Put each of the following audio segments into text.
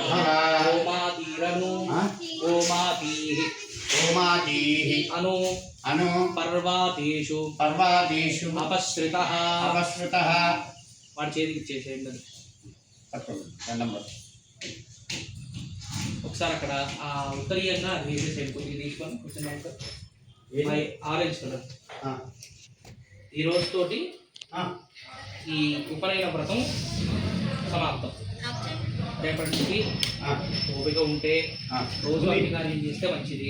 ఓమాతీరను ఓమాతీహి ఓమాతీహి అను అను పర్వాతేషు పర్వాతేషు అపశ్రితః అపశ్రుతః. వాడి చేతికి ఇచ్చేసేయండి అది. దండం పెట్టు. ఒకసారి అక్కడ ఆ ఉత్తరీయంగా అది వేసేసేయండి. కొద్దిగా తీసుకొని కొంచెం ఆరెంజ్ కలర్. ఈ రోజుతోటి ఈ ఉపనయన వ్రతం సమాప్తం. రేపటి నుంచి ఓపిక ఉంటే రోజు అధికారం చేస్తే మంచిది.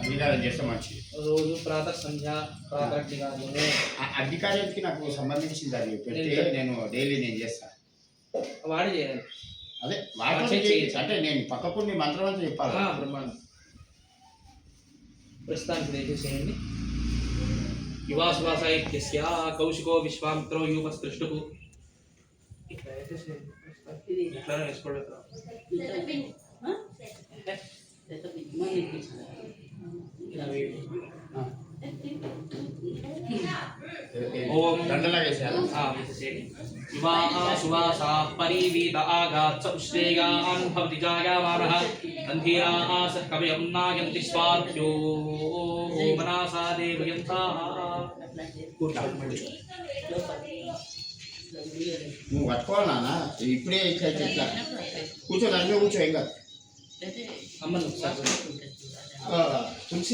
అధికారం చేస్తే మంచిది. రోజు ప్రాతః సంధ్య ప్రాతరగ్నికార్యము. అధికారానికి నాకు సంబంధించింది అది పెడితే నేను డైలీ నేను చేస్తాను. వాడి చేయాలి. అదే వాడి అంటే నేను పక్కకుండా మంత్రం అంతా చెప్పాలి. బ్రహ్మాండం. ప్రస్తుతానికి దయచేసేయండి. యువాశ్వాసాయిత్యస్య కౌశికో విశ్వామిత్రో యూపస్పృష్టు. ఇట్లా వేసేసేయండి. ఇట్లానే వేసుకోలేదు. ఓం దండలాగేసాను. సువాసా పరివీత ఆగాత్స ఉశ్రేగాన్ భవతి జాగామానః గంధీరాః స కవయం నాయంతి స్వాధ్యో మనసా దేవయంతాః. నువ్వు కట్టుకోవాలి నాన్న. ఇప్పుడే ఇట్లా ఇట్లా కూర్చో. దాని మీద కూర్చో. ఏం కాదు. అమ్మను ఒకసారి తులసి